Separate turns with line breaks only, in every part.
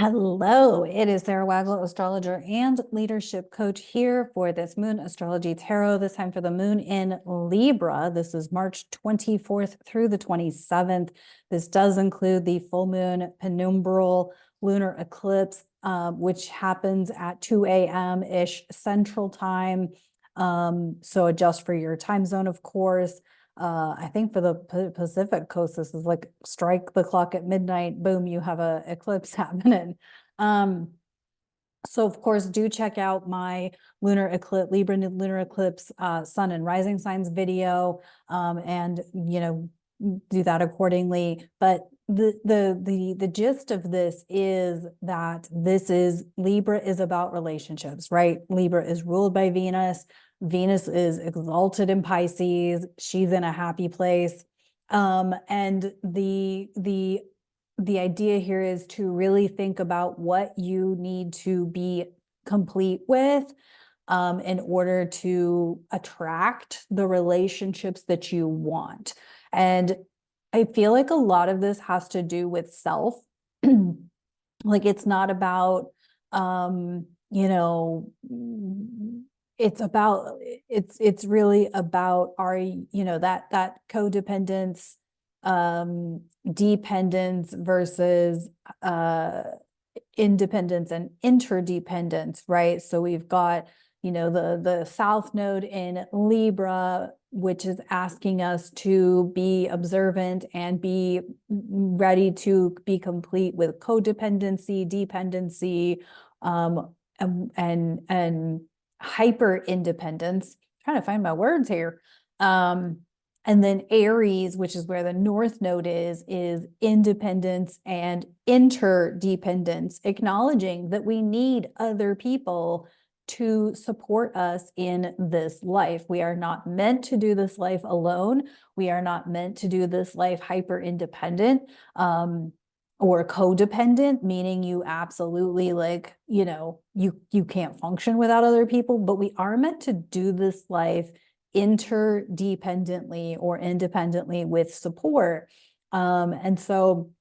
Hello, it is Sarah Waggle, astrologer and leadership coach here for this Moon Astrology Tarot, this time for the moon in Libra. This is March 24th through the 27th. This does include the full moon penumbral lunar eclipse, which happens at 2 a.m.-ish Central Time. So adjust for your time zone, of course. I think for the Pacific coast, this is like strike the clock at midnight, boom, you have a eclipse happening. So of course, do check out my lunar eclipse, Libra lunar eclipse, sun and rising signs video, and do that accordingly. But the gist of this is that Libra is about relationships, right? Libra is ruled by Venus. Venus is exalted in Pisces. She's in a happy place. And the idea here is to really think about what you need to be complete with in order to attract the relationships that you want. And I feel like a lot of this has to do with self. Like it's not about, it's really about that codependence, dependence versus independence and interdependence, right? So we've got, the South Node in Libra, which is asking us to be observant and be ready to be complete with codependency, dependency, and hyper independence. Trying to find my words here. And then Aries, which is where the North Node is independence and interdependence, acknowledging that we need other people to support us in this life. We are not meant to do this life alone. We are not meant to do this life hyper independent, or codependent, meaning you absolutely you can't function without other people, but we are meant to do this life interdependently or independently with support. And so,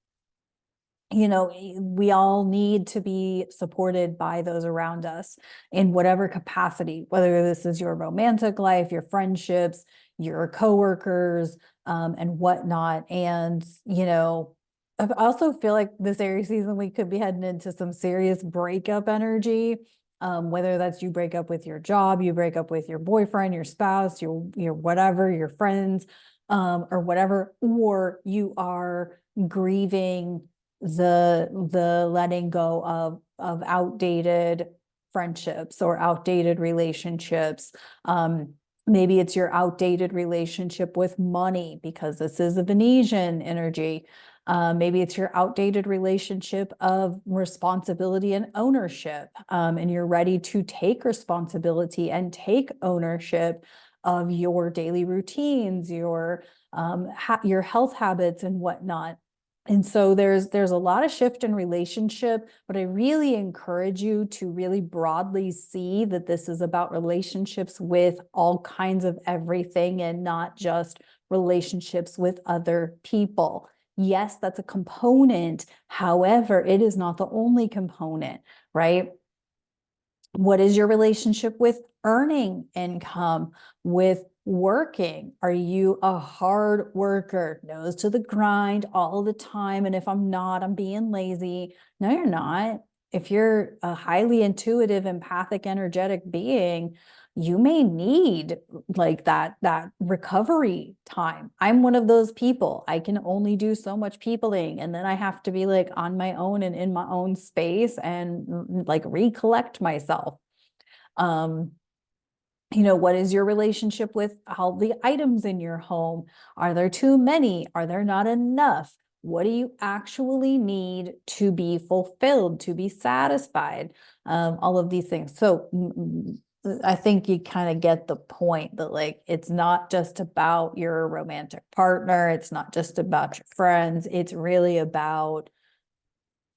we all need to be supported by those around us in whatever capacity, whether this is your romantic life, your friendships, your coworkers, and whatnot. And, I also feel like this Aries season, we could be heading into some serious breakup energy. Whether that's you break up with your job, you break up with your boyfriend, your spouse, your whatever, your friends, or whatever, or you are grieving the letting go of outdated friendships or outdated relationships. Maybe it's your outdated relationship with money, because this is a Venetian energy. Maybe it's your outdated relationship of responsibility and ownership, and you're ready to take responsibility and take ownership of your daily routines, your health habits and whatnot. And so there's a lot of shift in relationship, but I really encourage you to really broadly see that this is about relationships with all kinds of everything and not just relationships with other people. Yes, that's a component. However, it is not the only component, right? What is your relationship with earning income, with working? Are you a hard worker, nose to the grind all the time? And if I'm not, I'm being lazy. No, you're not. If you're a highly intuitive, empathic, energetic being, you may need like that recovery time. I'm one of those people. I can only do so much peopling, and then I have to be like on my own and in my own space and like recollect myself. What is your relationship with all the items in your home? Are there too many? Are there not enough? What do you actually need to be fulfilled, to be satisfied? All of these things. So I think you kind of get the point that like it's not just about your romantic partner, it's not just about your friends, it's really about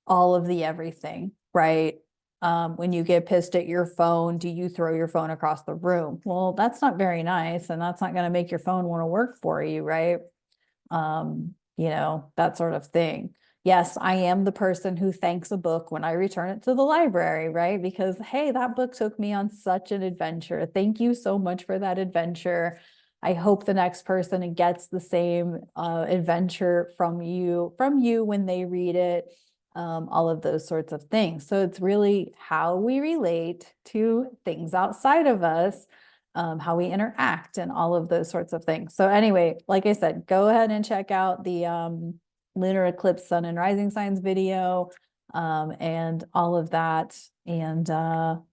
all of the everything, right? When you get pissed at your phone, do you throw your phone across the room? Well, that's not very nice, and that's not going to make your phone want to work for you, right? That sort of thing. yes, I am the person who thanks a book when I return it to the library, right? Because, hey, that book took me on such an adventure. Thank you so much for that adventure. I hope the next person gets the same adventure from you when they read it, all of those sorts of things. So it's really how we relate to things outside of us, how we interact and all of those sorts of things. So anyway, like I said, go ahead and check out the lunar eclipse, sun and rising signs video, and all of that. And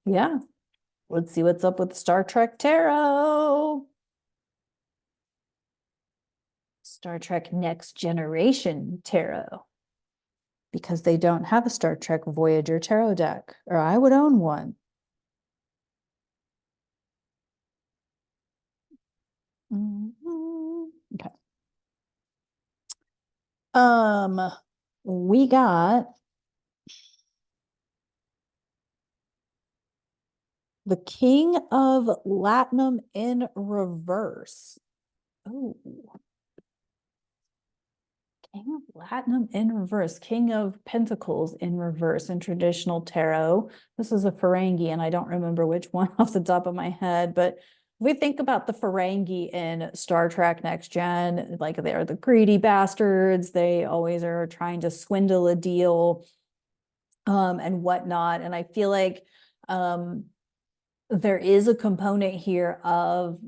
yeah, let's see what's up with Star Trek Tarot. Star Trek Next Generation Tarot. Because they don't have a Star Trek Voyager tarot deck, or I would own one. Okay. We got the King of Latinum in reverse. Oh, King of Latinum in reverse, King of Pentacles in reverse in traditional tarot. This is a Ferengi, and I don't remember which one off the top of my head, but if we think about the Ferengi in Star Trek Next Gen, like they are the greedy bastards. They always are trying to swindle a deal, and whatnot. And I feel like there is a component here of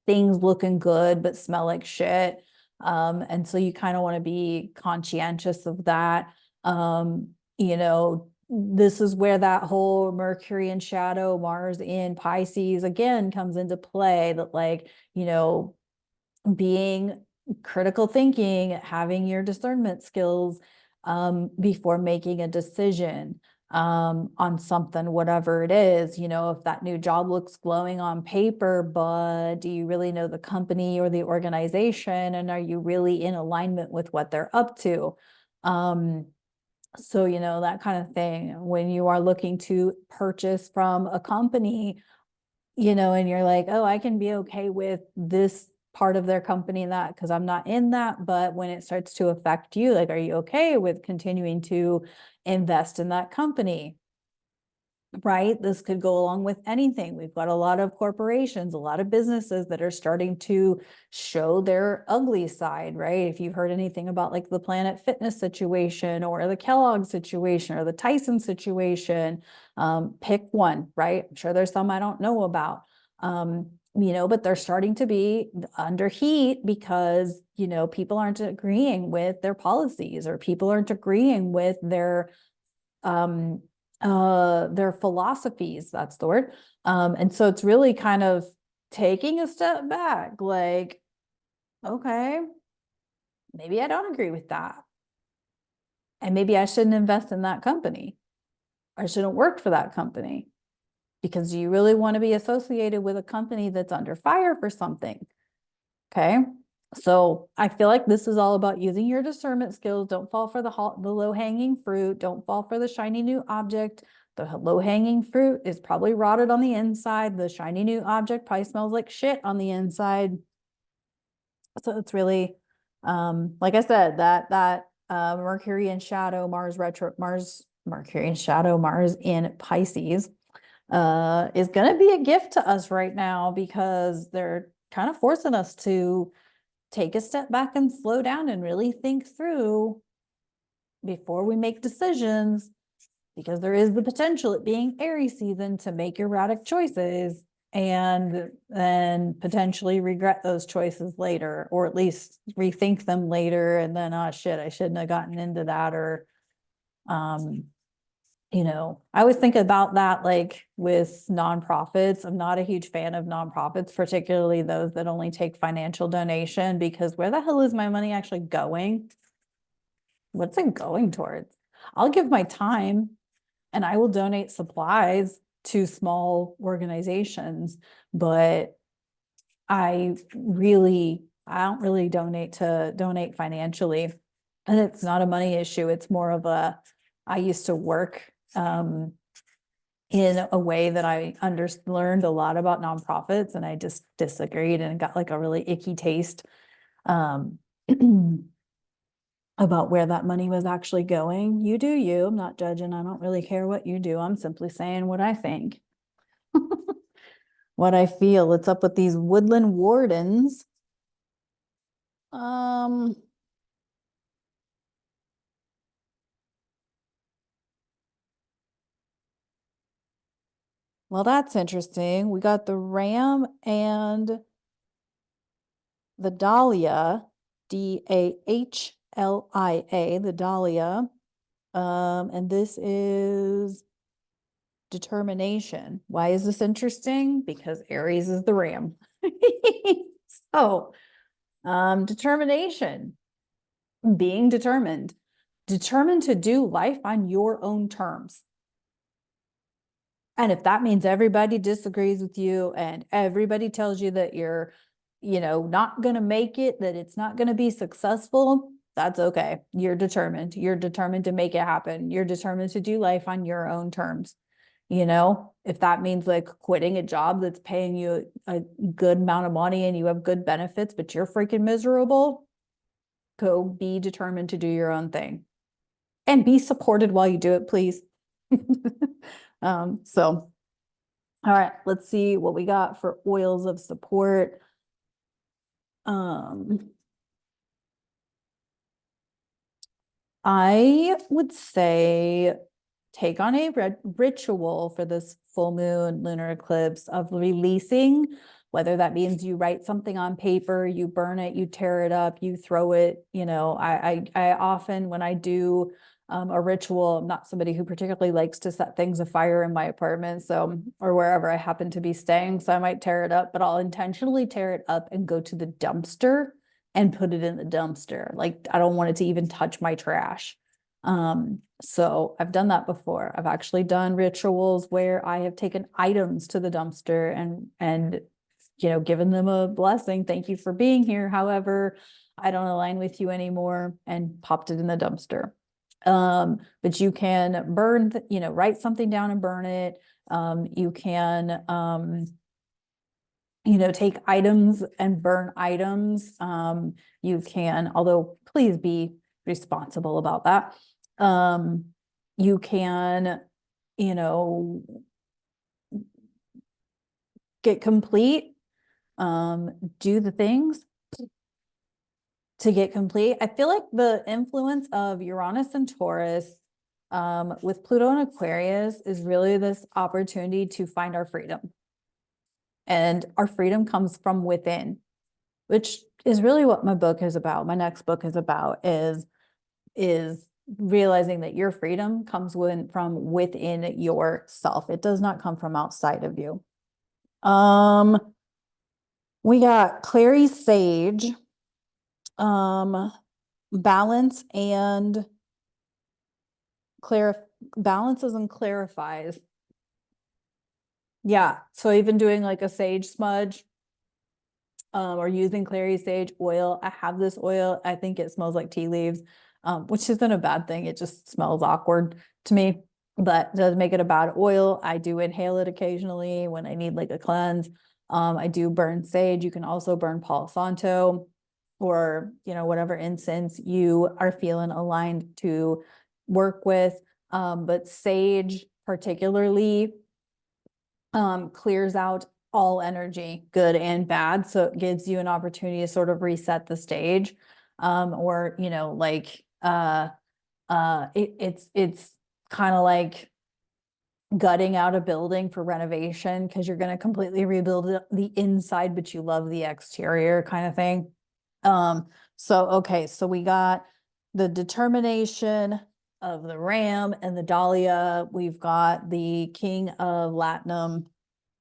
things looking good but smell like shit. And so you kind of want to be conscientious of that. You know, this is where that whole Mercury in shadow, Mars in Pisces again comes into play, that like, you know, being critical thinking, having your discernment skills before making a decision on something, whatever it is. You know, if that new job looks glowing on paper, but do you really know the company or the organization? And are you really in alignment with what they're up to? So, you know, that kind of thing. When you are looking to purchase from a company, you know, and you're like, oh, I can be okay with this part of their company and that because I'm not in that. But when it starts to affect you, like, are you okay with continuing to invest in that company? Right? This could go along with anything. We've got a lot of corporations, a lot of businesses that are starting to show their ugly side, right? If you've heard anything about like the Planet Fitness situation or the Kellogg situation or the Tyson situation, pick one, right? I'm sure there's some I don't know about. You know, but they're starting to be under heat because, you know, people aren't agreeing with their policies, or people aren't agreeing with their philosophies, that's the word. And so it's really kind of taking a step back, like, okay, maybe I don't agree with that. And maybe I shouldn't invest in that company. I shouldn't work for that company, because you really want to be associated with a company that's under fire for something. Okay. So I feel like this is all about using your discernment skills. Don't fall for the low-hanging fruit. Don't fall for the shiny new object. The low-hanging fruit is probably rotted on the inside. The shiny new object probably smells like shit on the inside. So it's really, like I said, that Mercury in shadow, Mercury in shadow, Mars in Pisces is going to be a gift to us right now, because they're kind of forcing us to take a step back and slow down and really think through before we make decisions, because there is the potential, it being Aries season, to make erratic choices and then potentially regret those choices later, or at least rethink them later and then, oh shit, I shouldn't have gotten into that. Or you know, I always think about that, like with nonprofits. I'm not a huge fan of nonprofits, particularly those that only take financial donation, because where the hell is my money actually going? What's it going towards? I'll give my time and I will donate supplies to small organizations, but I don't really donate financially. And it's not a money issue. It's more of I used to work in a way that I learned a lot about nonprofits, and I just disagreed and got like a really icky taste. about where that money was actually going. You do you. I'm not judging. I don't really care what you do. I'm simply saying what I think, what I feel. It's up with these woodland wardens. Um, well, that's interesting. We got the ram and the dahlia, Dahlia, the dahlia. And this is determination. Why is this interesting? Because Aries is the ram. So, determination, being determined to do life on your own terms. And if that means everybody disagrees with you and everybody tells you that you're, not going to make it, that it's not going to be successful, that's okay. You're determined. You're determined to make it happen. You're determined to do life on your own terms. If that means like quitting a job that's paying you a good amount of money and you have good benefits, but you're freaking miserable, go be determined to do your own thing and be supported while you do it, please. So, all right, let's see what we got for oils of support. I would say take on a ritual for this full moon lunar eclipse of releasing, whether that means you write something on paper, you burn it, you tear it up, you throw it. I often, when I do a ritual, I'm not somebody who particularly likes to set things afire in my apartment, or wherever I happen to be staying, so I might tear it up, but I'll intentionally tear it up and go to the dumpster and put it in the dumpster. Like, I don't want it to even touch my trash. So I've done that before. I've actually done rituals where I have taken items to the dumpster and given them a blessing. Thank you for being here. However, I don't align with you anymore, and popped it in the dumpster. But you can burn, write something down and burn it. You can, take items and burn items. You can, although please be responsible about that. You can, get complete, do the things to get complete. I feel like the influence of Uranus and Taurus, with Pluto and Aquarius, is really this opportunity to find our freedom. And our freedom comes from within, which is really what my book is about. My next book is about is realizing that your freedom comes from within yourself. It does not come from outside of you. We got Clary Sage, balance and balances and clarifies. Yeah, so even doing like a sage smudge, or using clary sage oil. I have this oil. I think it smells like tea leaves, which isn't a bad thing. It just smells awkward to me, but does make it a bad oil. I do inhale it occasionally when I need like a cleanse. I do burn sage. You can also burn Palo Santo, or whatever incense you are feeling aligned to work with. But sage particularly clears out all energy, good and bad. So it gives you an opportunity to sort of reset the stage. Or, it's kind of like gutting out a building for renovation because you're going to completely rebuild the inside, but you love the exterior kind of thing. Okay, so we got the determination of the ram and the dahlia. We've got the king of latinum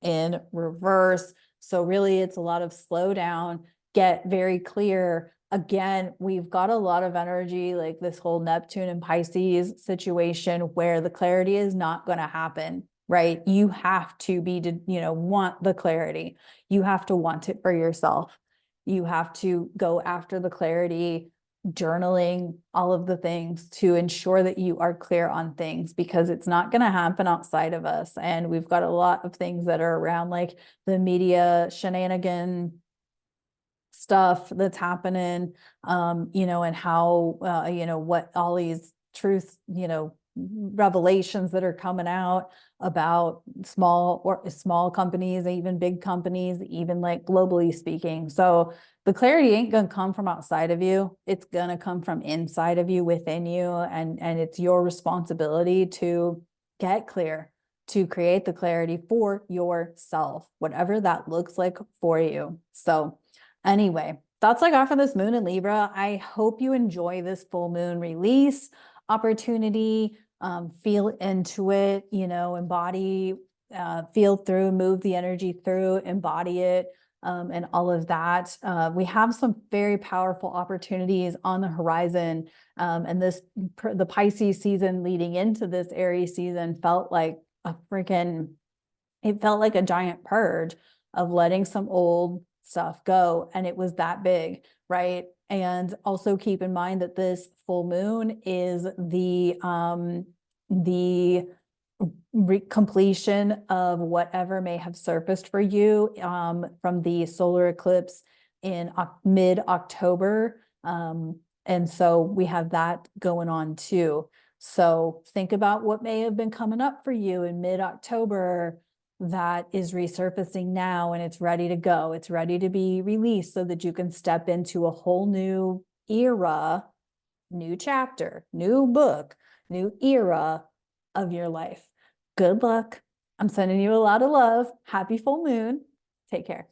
in reverse. So really it's a lot of slow down, get very clear. Again, we've got a lot of energy, like this whole Neptune and Pisces situation where the clarity is not going to happen, right? You have to want the clarity. You have to want it for yourself. You have to go after the clarity, journaling, all of the things to ensure that you are clear on things, because it's not going to happen outside of us. And we've got a lot of things that are around, like the media shenanigan stuff that's happening, and how, what all these truths, revelations that are coming out about small companies, even big companies, even like globally speaking. So the clarity ain't going to come from outside of you. It's going to come from inside of you, within you. And it's your responsibility to get clear, to create the clarity for yourself, whatever that looks like for you. So anyway, that's like for this moon in Libra. I hope you enjoy this full moon release opportunity. Feel into it, embody, feel through, move the energy through, embody it, and all of that. We have some very powerful opportunities on the horizon. And the Pisces season leading into this Aries season felt like it felt like a giant purge of letting some old stuff go. And it was that big, right? And also keep in mind that this full moon is the completion of whatever may have surfaced for you from the solar eclipse in mid-October. And so we have that going on too. So think about what may have been coming up for you in mid-October that is resurfacing now, and it's ready to go. It's ready to be released so that you can step into a whole new era, new chapter, new book, new era of your life. Good luck. I'm sending you a lot of love. Happy full moon. Take care.